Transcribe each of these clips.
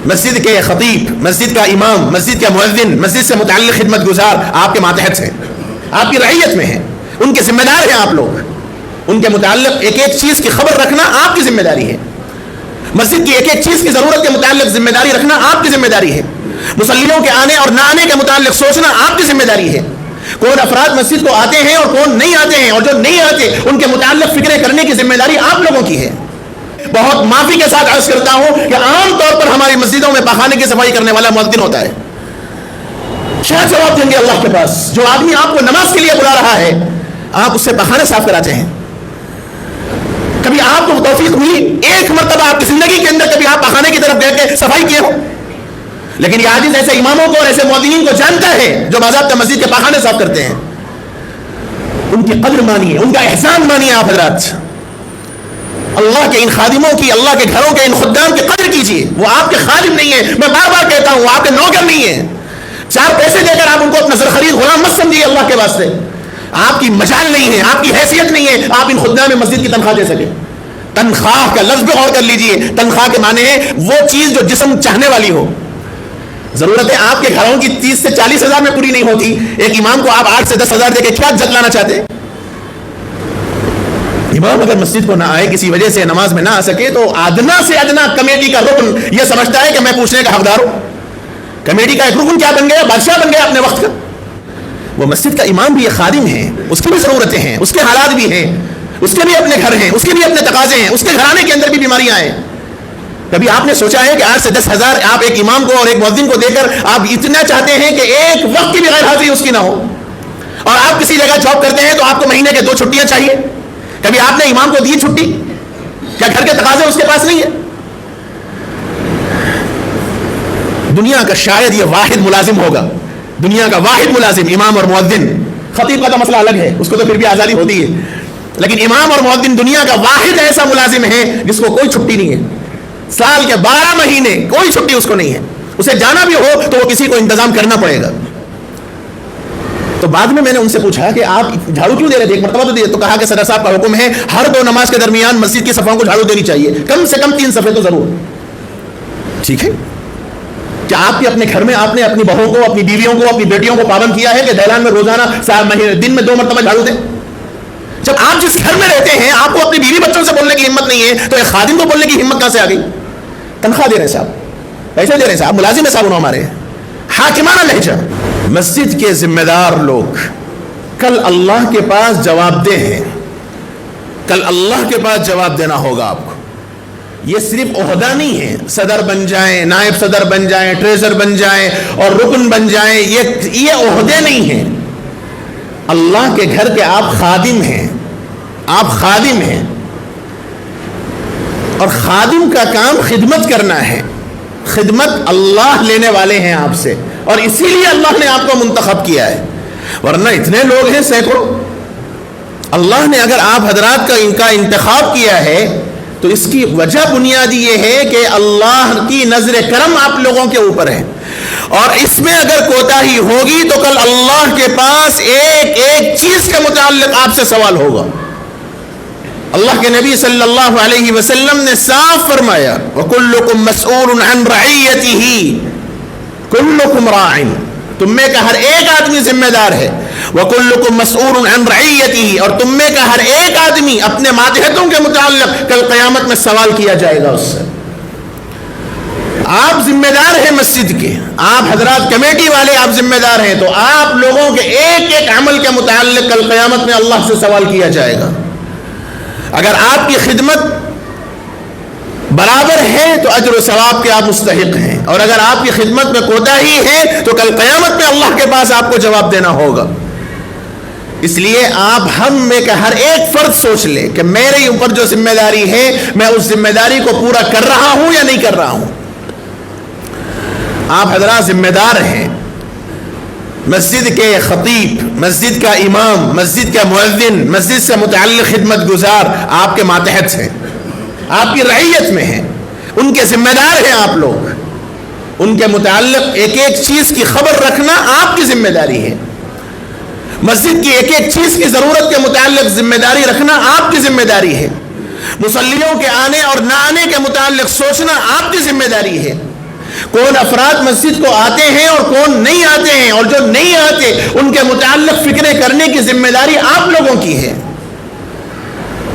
مسجد کے خطیب، مسجد کا امام، مسجد کا مؤذن، مسجد سے متعلق خدمت گزار آپ کے ماتحت ہیں، آپ کی رعیت میں ہیں، ان کے ذمہ دار ہیں آپ لوگ، ان کے متعلق ایک ایک چیز کی خبر رکھنا آپ کی ذمہ داری ہے، مسجد کی ایک ایک چیز کی ضرورت کے متعلق ذمہ داری رکھنا آپ کی ذمہ داری ہے، مصلیوں کے آنے اور نہ آنے کے متعلق سوچنا آپ کی ذمہ داری ہے، کون افراد مسجد کو آتے ہیں اور کون نہیں آتے ہیں، اور جو نہیں آتے ان کے متعلق فکریں کرنے کی ذمہ داری آپ لوگوں کی ہے۔ بہت معافی کے ساتھ عرض کرتا ہوں کہ عام طور پر ہماری مسجدوں میں پاخانے کی صفائی کرنے والا مؤذن ہوتا ہے، شاید جواب دیں گے اللہ کے پاس، جو آدمی آپ کو نماز کے لیے بلا رہا ہے آپ اس سے پاخانے صاف کراتے ہیں؟ کبھی آپ کو توفیق ہوئی ایک مرتبہ آپ کی زندگی کے اندر کبھی آپ پاخانے کی طرف گئے کہ صفائی کیے ہو؟ لیکن یہ عاجز ایسے اماموں کو اور ایسے مؤذنین کو جانتا ہے جو باضابطہ مسجد کے پاخانے صاف کرتے ہیں، ان کی قدر مانیے، ان کا احسان مانیے آپ حضرات، اللہ کے ان خادموں کی، اللہ کے گھروں کے ان خدام کی قدر کیجیے، وہ آپ کے خادم نہیں ہیں، میں بار بار کہتا ہوں وہ آپ کے نوکر نہیں ہیں، چار پیسے دے کر آپ ان کو اپنا زر خرید غلام مت سمجھیے، اللہ کے واسطے آپ کی مجال نہیں ہے، آپ کی حیثیت نہیں ہے آپ ان خدام مسجد کی تنخواہ دے سکے۔ تنخواہ کا لفظ پہ غور کر لیجئے، تنخواہ کے معنی ہے وہ چیز جو جسم چاہنے والی ہو، ضرورتیں آپ کے گھروں کی 30 سے 40 ہزار میں پوری نہیں ہوتی، ایک امام کو آپ 8 سے 10 ہزار دے کے کیا جتلانا چاہتے ہیں؟ امام اگر مسجد کو نہ آئے کسی وجہ سے نماز میں نہ آ سکے تو ادنا سے ادنا کمیٹی کا رکن یہ سمجھتا ہے کہ میں پوچھنے کا حقدار ہوں، کمیٹی کا ایک رکن کیا بن گیا؟ بادشاہ بن گیا اپنے وقت کا۔ وہ مسجد کا امام بھی ایک خادم ہے، اس کی بھی ضرورتیں ہیں، اس کے حالات بھی ہیں، اس کے بھی اپنے گھر ہیں، اس کے بھی اپنے تقاضے ہیں، اس کے گھرانے کے اندر بھی بیماریاں ہیں۔ کبھی آپ نے سوچا ہے کہ 8 سے 10 ہزار آپ ایک امام کو اور ایک مؤذن کو دے کر آپ اتنا چاہتے ہیں کہ ایک وقت کی بھی غیر حاضری اس کی نہ ہو، اور آپ کسی جگہ جاب کرتے ہیں تو آپ کو مہینے کے 2 چھٹیاں چاہیے؟ کبھی آپ نے امام کو دی چھٹی؟ کیا گھر کے تقاضے اس کے پاس نہیں ہے؟ دنیا کا شاید یہ واحد ملازم ہوگا، دنیا کا واحد ملازم امام اور مؤذن، خطیب کا تو مسئلہ الگ ہے، اس کو تو پھر بھی آزادی ہوتی ہے، لیکن امام اور مؤذن دنیا کا واحد ایسا ملازم ہے جس کو کوئی چھٹی نہیں ہے، سال کے 12 مہینے کوئی چھٹی اس کو نہیں ہے، اسے جانا بھی ہو تو وہ کسی کو انتظام کرنا پڑے گا۔ تو بعد میں نے ان سے پوچھا کہ آپ جھاڑو کیوں دے رہے تھے؟ ایک مرتبہ تو دے، تو کہا کہ صدر صاحب کا حکم ہے ہر 2 نماز کے درمیان مسجد کی صفوں کو جھاڑو دینی چاہیے، کم سے کم 3 صفحے تو ضرور۔ ٹھیک ہے، کیا آپ کے اپنے گھر میں آپ نے اپنی بہووں کو، اپنی بیویوں کو، اپنی بیٹیوں کو پابند کیا ہے کہ دہلان میں روزانہ دن میں 2 مرتبہ جھاڑو دیں؟ جب آپ جس گھر میں رہتے ہیں آپ کو اپنی بیوی بچوں سے بولنے کی ہمت نہیں ہے تو ایک خادم کو بولنے کی ہمت کہاں سے آ گئی؟ تنخواہ دے رہے ہیں صاحب، پیسے دے رہے ہیں صاحب، ملازم ہے صاحب انہوں ہمارے، حاکمانہ لہجہ۔ مسجد کے ذمہ دار لوگ کل اللہ کے پاس جواب دہ ہیں، کل اللہ کے پاس جواب دینا ہوگا آپ کو۔ یہ صرف عہدہ نہیں ہے، صدر بن جائیں، نائب صدر بن جائیں، ٹریزر بن جائیں اور رکن بن جائیں، یہ عہدے نہیں ہیں۔ اللہ کے گھر کے آپ خادم ہیں، آپ خادم ہیں، اور خادم کا کام خدمت کرنا ہے، خدمت اللہ لینے والے ہیں آپ سے، اور اسی لیے اللہ نے آپ کو منتخب کیا ہے، ورنہ اتنے لوگ ہیں سینکڑوں۔ اللہ نے اگر آپ حضرات کا ان کا انتخاب کیا ہے تو اس کی وجہ بنیادی یہ ہے کہ اللہ کی نظر کرم آپ لوگوں کے اوپر ہے، اور اس میں اگر کوتاہی ہوگی تو کل اللہ کے پاس ایک ایک چیز کے متعلق آپ سے سوال ہوگا۔ اللہ کے نبی صلی اللہ علیہ وسلم نے صاف فرمایا وَكُلُّكُمْ مَسْئُولٌ عَنْ رَعِيَّتِهِ، كُلُّكُمْ رَاعٍ، تم میں کا ہر ایک آدمی ذمہ دار ہے، وَكُلُّكُمْ مَسْئُولٌ عَنْ رَعِيَّتِهِ، اور تم میں کا ہر ایک آدمی اپنے ماتحتوں کے متعلق کل قیامت میں سوال کیا جائے گا اس سے۔ آپ ذمہ دار ہیں مسجد کے، آپ حضرات کمیٹی والے آپ ذمہ دار ہیں، تو آپ لوگوں کے ایک ایک عمل کے متعلق کل قیامت میں اللہ سے سوال کیا جائے گا۔ اگر آپ کی خدمت برابر ہے تو اجر و ثواب کے آپ مستحق ہیں، اور اگر آپ کی خدمت میں کوتاہی ہے تو کل قیامت میں اللہ کے پاس آپ کو جواب دینا ہوگا۔ اس لیے آپ ہم میں کا ہر ایک فرد سوچ لے کہ میرے اوپر جو ذمہ داری ہے میں اس ذمہ داری کو پورا کر رہا ہوں یا نہیں کر رہا ہوں۔ آپ حضرات ذمہ دار ہیں، مسجد کے خطیب، مسجد کا امام، مسجد کا مؤذن، مسجد سے متعلق خدمت گزار آپ کے ماتحت ہیں، آپ کی رعیت میں ہیں، ان کے ذمہ دار ہیں آپ لوگ، ان کے متعلق ایک ایک چیز کی خبر رکھنا آپ کی ذمہ داری ہے، مسجد کی ایک ایک چیز کی ضرورت کے متعلق ذمہ داری رکھنا آپ کی ذمہ داری ہے، مصلیوں کے آنے اور نہ آنے کے متعلق سوچنا آپ کی ذمہ داری ہے، کون افراد مسجد کو آتے ہیں اور کون نہیں آتے ہیں، اور جو نہیں آتے ان کے متعلق فکریں کرنے کی ذمہ داری آپ لوگوں کی ہے۔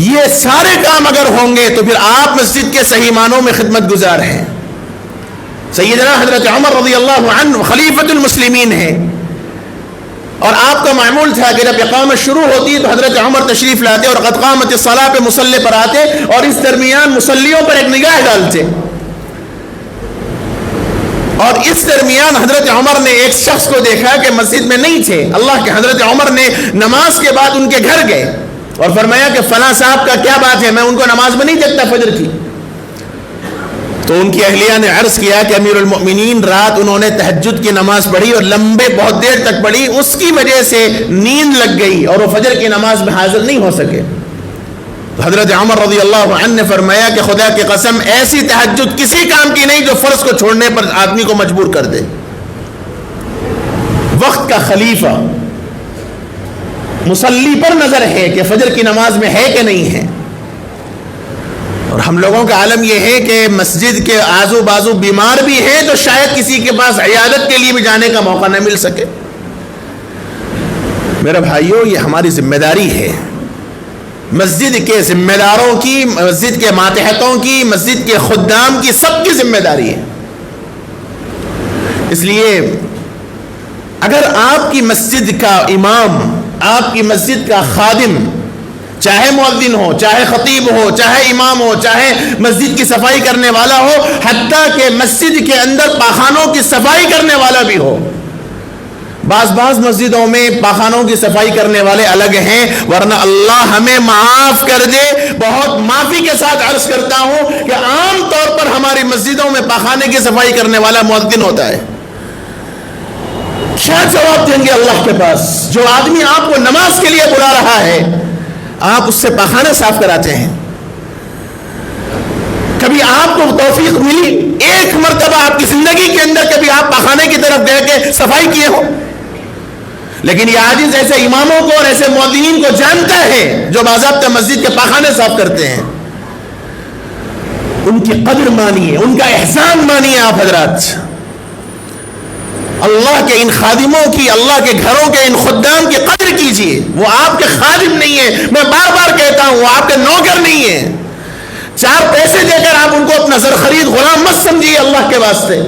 یہ سارے کام اگر ہوں گے تو پھر آپ مسجد کے صحیح معنوں میں خدمت گزار ہیں۔ سیدنا حضرت عمر رضی اللہ عنہ خلیفۃ المسلمین ہیں، اور آپ کا معمول تھا کہ جب اقامت شروع ہوتی تو حضرت عمر تشریف لاتے اور قد قامت الصلاۃ پہ مصلی پر آتے اور اس درمیان مصلیوں پر ایک نگاہ ڈالتے، اور اس درمیان حضرت عمر نے ایک شخص کو دیکھا کہ مسجد میں نہیں تھے اللہ کے۔ حضرت عمر نے نماز کے بعد ان کے گھر گئے اور فرمایا کہ فلاں صاحب کا کیا بات ہے، میں ان کو نماز میں نہیں دیکھتا فجر کی۔ تو ان کی اہلیہ نے عرض کیا کہ امیر المؤمنین رات انہوں نے تہجد کی نماز پڑھی اور لمبے بہت دیر تک پڑھی، اس کی وجہ سے نیند لگ گئی اور وہ فجر کی نماز میں حاضر نہیں ہو سکے۔ تو حضرت عمر رضی اللہ عنہ نے فرمایا کہ خدا کی قسم ایسی تہجد کسی کام کی نہیں جو فرض کو چھوڑنے پر آدمی کو مجبور کر دے۔ وقت کا خلیفہ مصلی پر نظر ہے کہ فجر کی نماز میں ہے کہ نہیں ہے، اور ہم لوگوں کا عالم یہ ہے کہ مسجد کے آزو بازو بیمار بھی ہیں تو شاید کسی کے پاس عیادت کے لیے بھی جانے کا موقع نہ مل سکے۔ میرے بھائیوں، یہ ہماری ذمہ داری ہے، مسجد کے ذمہ داروں کی، مسجد کے ماتحتوں کی، مسجد کے خدام کی، سب کی ذمہ داری ہے۔ اس لیے اگر آپ کی مسجد کا امام، آپ کی مسجد کا خادم، چاہے مؤذن ہو، چاہے خطیب ہو، چاہے امام ہو، چاہے مسجد کی صفائی کرنے والا ہو، حتیٰ کہ مسجد کے اندر پاخانوں کی صفائی کرنے والا بھی ہو، بعض مسجدوں میں پاخانوں کی صفائی کرنے والے الگ ہیں، ورنہ اللہ ہمیں معاف کر دے، بہت معافی کے ساتھ عرض کرتا ہوں کہ عام طور پر ہماری مسجدوں میں پاخانے کی صفائی کرنے والا مؤذن ہوتا ہے۔ کیا جواب دیں گے اللہ کے پاس؟ جو آدمی آپ کو نماز کے لیے بلا رہا ہے، آپ اس سے پاخانہ صاف کراتے ہیں۔ کبھی آپ کو توفیق ملی ایک مرتبہ آپ کی زندگی کے اندر کبھی آپ پاخانے کی طرف گئے کہ صفائی کیے ہو؟ لیکن یہ عاجز ایسے اماموں کو اور ایسے مؤذنین کو جانتا ہے جو باضابطہ مسجد کے پاخانے صاف کرتے ہیں۔ ان کی قدر مانیے، ان کا احسان مانیے آپ حضرات۔ اللہ کے ان خادموں کی، اللہ کے گھروں کے ان خدام کی قدر کیجیے۔ وہ آپ کے خادم نہیں ہیں، میں بار بار کہتا ہوں، وہ آپ کے نوکر نہیں ہیں۔ 4 پیسے دے کر آپ ان کو اپنا زرخرید غلام مت سمجھیے اللہ کے واسطے۔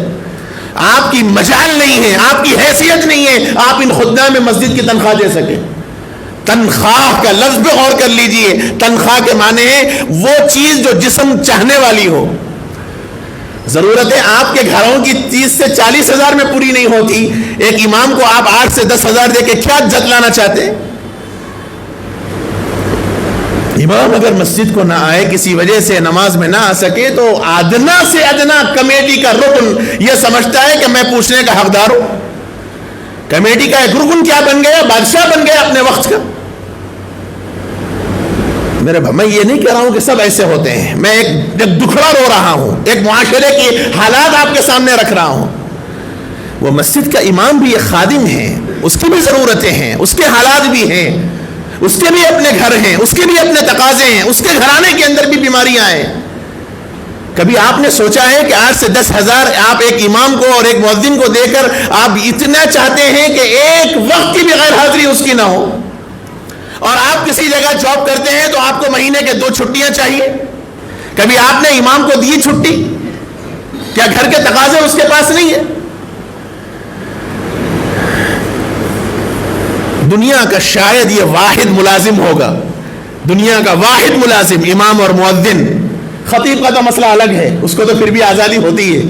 آپ کی مجال نہیں ہے، آپ کی حیثیت نہیں ہے آپ ان خدام میں مسجد کی تنخواہ دے سکیں۔ تنخواہ کا لفظ پہ غور کر لیجئے، تنخواہ کے معنی ہے وہ چیز جو جسم چاہنے والی ہو۔ ضرورتیں آپ کے گھروں کی 30 سے 40 ہزار میں پوری نہیں ہوتی، ایک امام کو آپ 8 سے 10 ہزار دے کے کیا جتلانا چاہتے ہیں؟ امام اگر مسجد کو نہ آئے، کسی وجہ سے نماز میں نہ آ سکے، تو ادنا سے ادنا کمیٹی کا رکن یہ سمجھتا ہے کہ میں پوچھنے کا حقدار ہوں۔ کمیٹی کا ایک رکن کیا بن گیا؟ بادشاہ بن گیا اپنے وقت کا۔ میں یہ نہیں کہہ رہا ہوں کہ سب ایسے ہوتے ہیں، میں ایک دکھڑا رو رہا ہوں، ایک معاشرے کی حالات آپ کے سامنے رکھ رہا ہوں۔ وہ مسجد کا امام بھی ایک خادم ہے، اس کی بھی ضرورتیں ہیں، اس کے حالات بھی ہیں، اس کے بھی اپنے گھر ہیں، اس کے بھی اپنے تقاضے ہیں، اس کے گھرانے کے اندر بھی بیماریاں ہیں۔ کبھی آپ نے سوچا ہے کہ 8 سے 10 ہزار آپ ایک امام کو اور ایک مؤذن کو دے کر آپ اتنا چاہتے ہیں کہ ایک وقت کی بھی غیر حاضری اس کی نہ ہو؟ اور آپ کسی جگہ جاب کرتے ہیں تو آپ کو مہینے کے 2 چھٹیاں چاہیے، کبھی آپ نے امام کو دی چھٹی؟ کیا گھر کے تقاضے اس کے پاس نہیں ہے؟ دنیا کا شاید یہ واحد ملازم ہوگا، دنیا کا واحد ملازم امام اور مؤذن۔ خطیب کا تو مسئلہ الگ ہے، اس کو تو پھر بھی آزادی ہوتی ہے،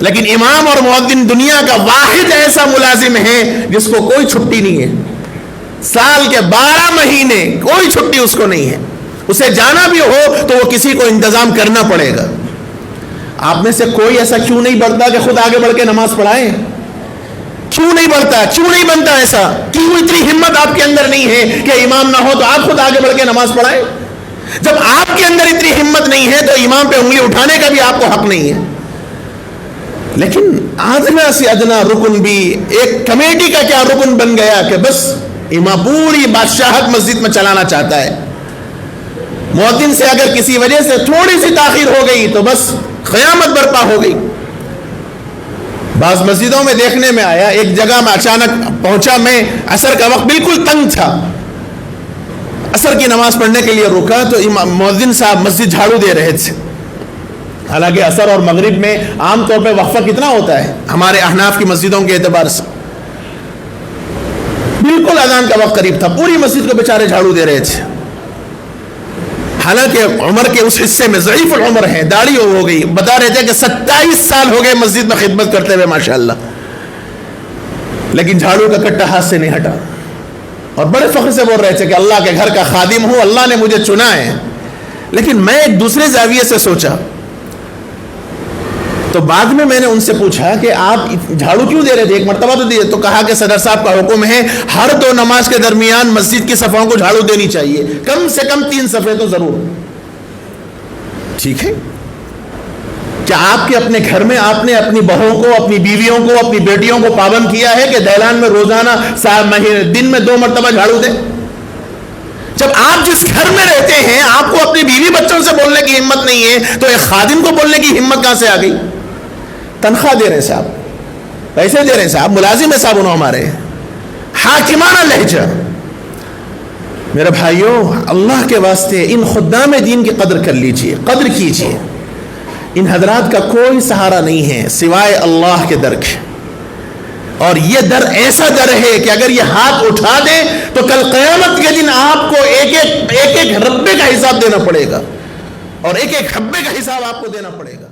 لیکن امام اور مؤذن دنیا کا واحد ایسا ملازم ہے جس کو کوئی چھٹی نہیں ہے، سال کے 12 مہینے کوئی چھٹی اس کو نہیں ہے۔ اسے جانا بھی ہو تو وہ کسی کو انتظام کرنا پڑے گا۔ آپ میں سے کوئی ایسا کیوں نہیں بڑھتا کہ خود آگے بڑھ کے نماز پڑھائے؟ کیوں نہیں بڑھتا؟ کیوں نہیں بنتا ایسا؟ کیوں اتنی ہمت آپ کے اندر نہیں ہے کہ امام نہ ہو تو آپ خود آگے بڑھ کے نماز پڑھائیں؟ جب آپ کے اندر اتنی ہمت نہیں ہے تو امام پہ انگلی اٹھانے کا بھی آپ کو حق نہیں ہے۔ لیکن ادنا سے ادنا رکن بھی ایک کمیٹی کا کیا رکن بن گیا کہ بس امام پوری بادشاہت مسجد میں چلانا چاہتا ہے۔ مؤذن سے اگر کسی وجہ سے تھوڑی سی تاخیر ہو گئی تو بس قیامت برپا ہو گئی۔ بعض مسجدوں میں دیکھنے میں آیا، ایک جگہ میں اچانک پہنچا، میں عصر کا وقت بالکل تنگ تھا، عصر کی نماز پڑھنے کے لیے رکا تو مؤذن صاحب مسجد جھاڑو دے رہے تھے. حالانکہ عصر اور مغرب میں عام طور پہ وقفہ کتنا ہوتا ہے ہمارے احناف کی مسجدوں کے اعتبار سے؟ بالکل اذان کا وقت قریب تھا، پوری مسجد کو بیچارے جھاڑو دے رہے تھے. حالانکہ عمر کے اس حصے میں ضعیف العمر ہیں، داڑھی ہو گئی، بتا رہے تھے کہ 27 سال ہو گئے مسجد میں خدمت کرتے ہوئے ماشاءاللہ، لیکن جھاڑو کا کٹا ہاتھ سے نہیں ہٹا، اور بڑے فخر سے بول رہے تھے کہ اللہ کے گھر کا خادم ہوں، اللہ نے مجھے چنا ہے. لیکن میں ایک دوسرے زاویے سے سوچا، تو بعد میں نے ان سے پوچھا کہ آپ جھاڑو کیوں دے رہے تھے، ایک مرتبہ تو دیے، تو کہا کہ صدر صاحب کا حکم ہے ہر 2 نماز کے درمیان مسجد کی صفوں کو جھاڑو دینی چاہیے، کم سے کم 3 صفیں تو ضرور. ٹھیک ہے، کیا آپ کے اپنے گھر میں آپ نے اپنی بہووں کو، اپنی بیویوں کو، اپنی بیٹیوں کو پابند کیا ہے کہ دہلان میں روزانہ دن میں 2 مرتبہ جھاڑو دیں؟ جب آپ جس گھر میں رہتے ہیں آپ کو اپنی بیوی بچوں سے بولنے کی ہمت نہیں ہے، تو ایک خادم کو بولنے کی ہمت کہاں سے آ گئی؟ تنخواہ دے رہے صاحب، پیسے دے رہے صاحب، ملازم ہے صاحب انہوں ہمارے، حاکمانہ لہجہ. میرے بھائیوں، اللہ کے واسطے ان خدام دین کی قدر کر لیجئے، قدر کیجئے. ان حضرات کا کوئی سہارا نہیں ہے سوائے اللہ کے در کے، اور یہ در ایسا در ہے کہ اگر یہ ہاتھ اٹھا دے تو کل قیامت کے دن آپ کو ایک ایک ربے کا حساب دینا پڑے گا، اور ایک ایک حبے کا حساب آپ کو دینا پڑے گا.